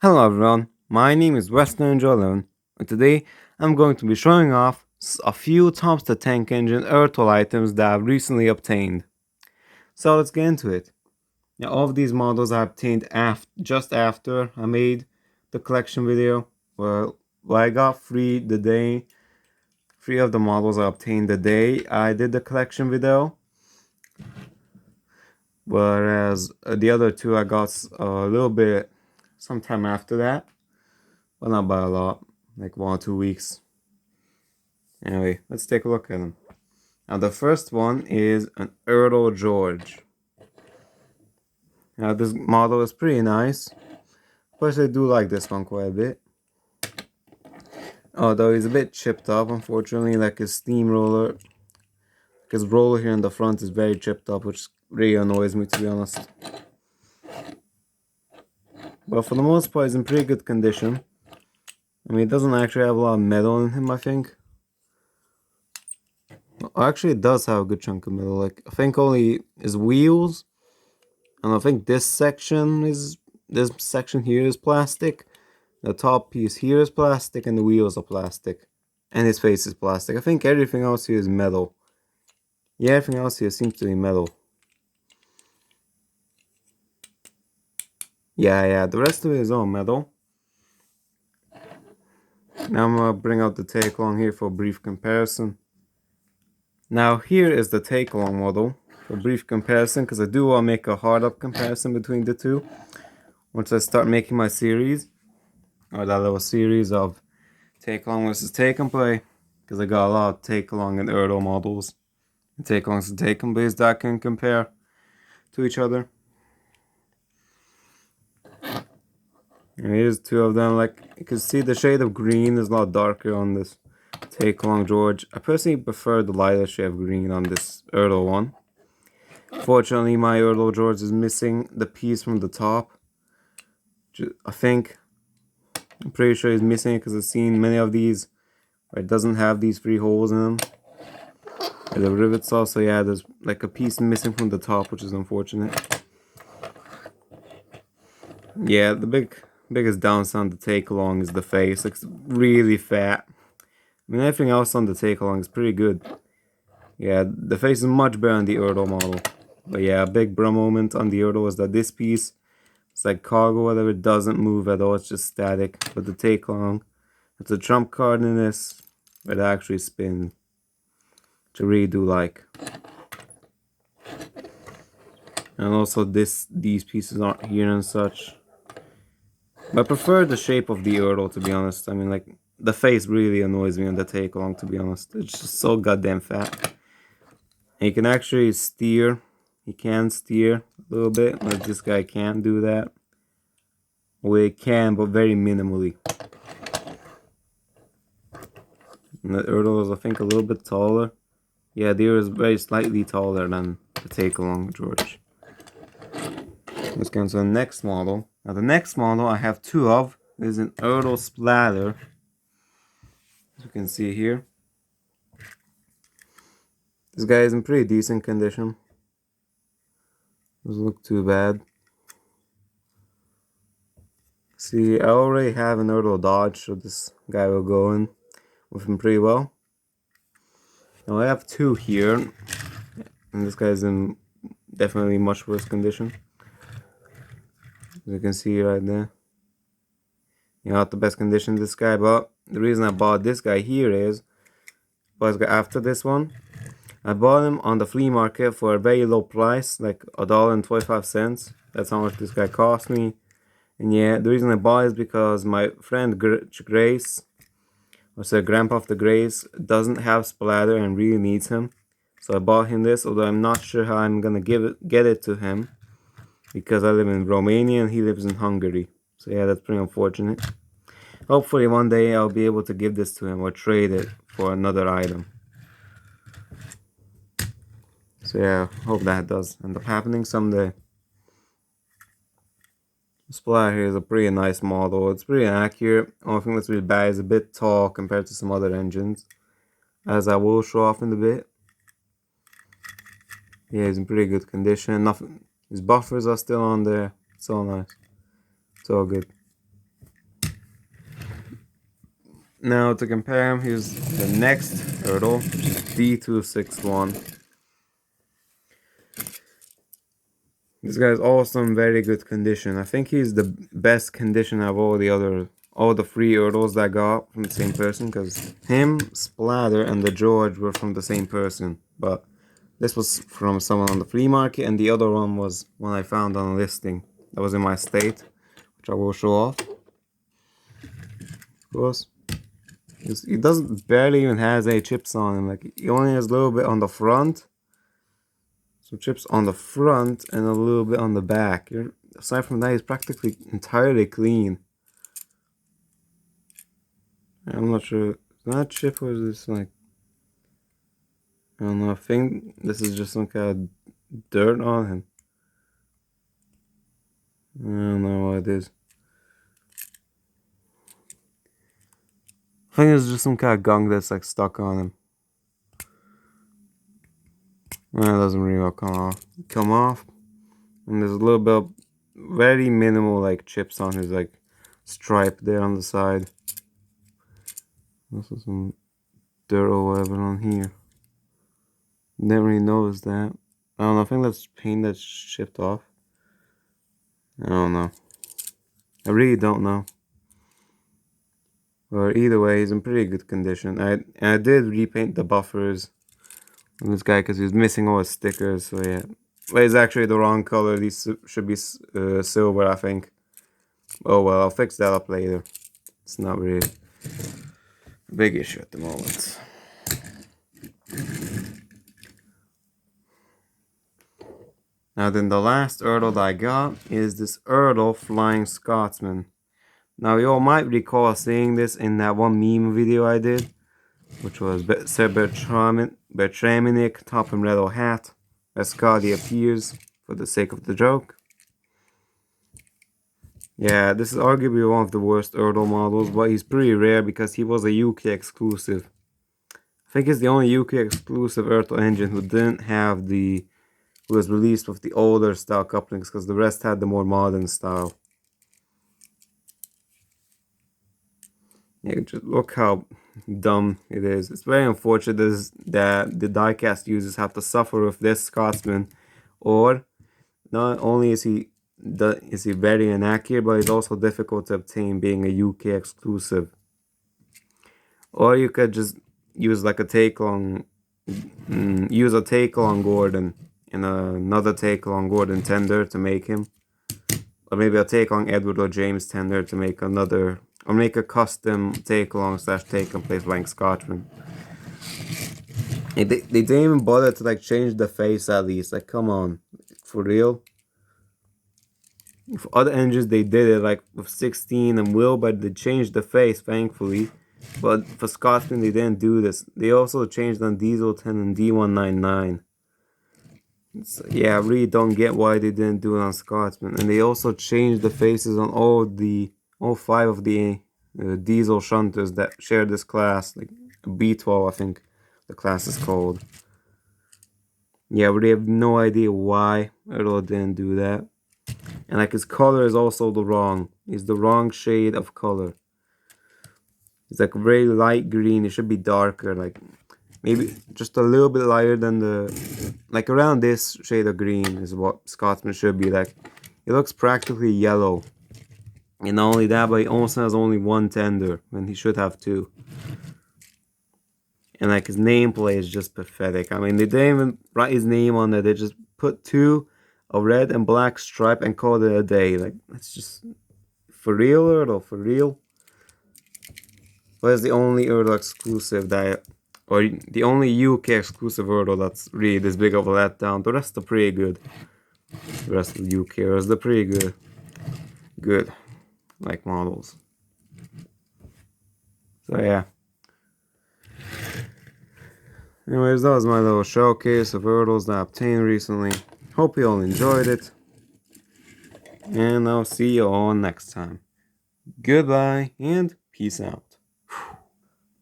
Hello everyone, my name is Western Jolin, and today I'm going to be showing off a few tops the tank engine Ertl items that I've recently obtained. So let's get into it. Now all of these models I obtained just after I made the collection video. Well, I got three of the models I obtained the day I did the collection video, whereas the other two I got a little bit sometime after that. Well, not by a lot, like 1 or 2 weeks. Anyway, let's take a look at them. Now, the first one is an Ertl George. Now, this model is pretty nice. Plus, I do like this one quite a bit. Although he's a bit chipped up, unfortunately, like his steamroller. His roller here in the front is very chipped up, which really annoys me, to be honest. But for the most part, he's in pretty good condition. I mean, he doesn't actually have a lot of metal in him, I think. Well, actually, it does have a good chunk of metal. Like, I think only his wheels, and I think this section here is plastic. The top piece here is plastic, and the wheels are plastic, and his face is plastic. I think everything else here is metal. Yeah, everything else here seems to be metal. Yeah, the rest of it is all metal. Now I'm gonna bring out the take along here for a brief comparison. Now here is the take along model for a brief comparison, because I do want to make a hard up comparison between the two once I start making my series, or that little series of take along versus take and play, because I got a lot of take along and Ertl models and take alongs and take and plays that I can compare to each other. And here's two of them. Like, you can see the shade of green is a lot darker on this take along George. I personally prefer the lighter shade of green on this Ertl one. Fortunately, my Ertl George is missing the piece from the top. I'm pretty sure he's missing it because I've seen many of these where it doesn't have these three holes in them. And the rivets also, yeah, there's like a piece missing from the top, which is unfortunate. Yeah, the biggest downside on the take along is the face. It's really fat. I mean, everything else on the take along is pretty good. Yeah, the face is much better on the Ertl model. But yeah, a big bro moment on the Ertl is that this piece, it's like cargo, whatever, it doesn't move at all, it's just static. But the take along, it's a trump card in this, it actually spins, which I really do like. And also these pieces aren't here and such. But I prefer the shape of the Ertl, to be honest. I mean, like, the face really annoys me on the take along, to be honest. It's just so goddamn fat. And you can actually steer. He can steer a little bit, like this guy can't do that. Well, he can, but very minimally. And the Ertl is, I think, a little bit taller. Yeah, the Ertl is very slightly taller than the take along George. Let's go on to the next model. Now, the next model I have two of is an Ertl Splatter. As you can see here. This guy is in pretty decent condition. Doesn't look too bad. See, I already have an Ertl Dodge, so this guy will go in with him pretty well. Now I have two here, and this guy's in definitely much worse condition. As you can see right there. Not the best condition, this guy, but the reason I bought this guy here is, was after this one, I bought him on the flea market for a very low price, like $1.25. That's how much this guy cost me. And yeah, the reason I bought it is because my friend Grace, or say Grandpa of the Grace, doesn't have Splatter and really needs him. So I bought him this, although I'm not sure how I'm gonna get it to him, because I live in Romania and he lives in Hungary. So yeah, that's pretty unfortunate. Hopefully one day I'll be able to give this to him or trade it for another item. So yeah, hope that does end up happening someday. Splatter here is a pretty nice model. It's pretty accurate. Only thing that's really bad is a bit tall compared to some other engines, as I will show off in a bit. Yeah, he's in pretty good condition. Nothing. His buffers are still on there. It's all nice. It's all good. Now to compare him, here's the next Ertl, D261. This guy's also in very good condition. I think he's the best condition of all the three Ertls that I got from the same person, because him, Splatter, and the George were from the same person. But this was from someone on the flea market, and the other one was one I found on a listing that was in my state, which I will show off. Of course, he doesn't barely even has any chips on him. Like, he only has a little bit on the front. Some chips on the front and a little bit on the back. Aside from that, he's practically entirely clean. I'm not sure. Is that chip or is this like... I don't know. I think this is just some kind of dirt on him. I don't know what it is. I think it's just some kind of gunk that's like stuck on him. Well, it doesn't really come off. And there's a little bit of very minimal like chips on his like stripe there on the side. Also some dirt or whatever on here. Never really noticed that. I don't know, I think that's paint that's chipped off. I don't know. I really don't know. Or either way, he's in pretty good condition. I did repaint the buffers on this guy because he was missing all his stickers, so yeah. But it's actually the wrong color. These should be silver, I think. Oh well, I'll fix that up later. It's not really a big issue at the moment. Now then, the last Ertl that I got is this Ertl Flying Scotsman. Now you all might recall seeing this in that one meme video I did, which was Sir Bertraminik, top and red hat, as Scotty appears for the sake of the joke. Yeah, this is arguably one of the worst Ertl models, but he's pretty rare because he was a UK exclusive. I think he's the only UK exclusive Ertl engine who didn't have who was released with the older style couplings, because the rest had the more modern style. Yeah, just look how dumb it is. It's very unfortunate that the diecast users have to suffer with this Scotsman, or not only is he very inaccurate, but it's also difficult to obtain being a UK exclusive. Or you could just use like a take-along, use a take-along Gordon and another take-along Gordon tender to make him. Or maybe a take-along Edward or James tender to make another, or make a custom take-along / take-and-place blank Scotchman. They didn't even bother to like change the face at least. Like, come on, for real. For other engines they did it, like with 16 and Will, but they changed the face, thankfully. But for Scotchman they didn't do this. They also changed on Diesel 10 and D199. So, yeah, I really don't get why they didn't do it on Scotsman. And they also changed the faces on all 5 of the diesel shunters that share this class, like B12, I think the class is called. Yeah, but they have no idea why Ertl didn't do that. And like his color is also he's the wrong shade of color. It's like very light green. It should be darker, like maybe just a little bit lighter than like around this shade of green is what Scotsman should be like. It looks practically yellow. And not only that, but he almost has only 1 tender when he should have 2. And like his nameplate is just pathetic. I mean, they didn't even write his name on it. They just put 2, a red and black stripe, and called it a day. Like, that's just for real, Ertl, for real. But it's the only Ertl exclusive or the only UK exclusive Ertl that's really this big of a letdown. The rest are pretty good. The rest of the UK are pretty good. Good, like models. So yeah. Anyways, that was my little showcase of Ertls that I obtained recently. Hope you all enjoyed it. And I'll see you all next time. Goodbye and peace out.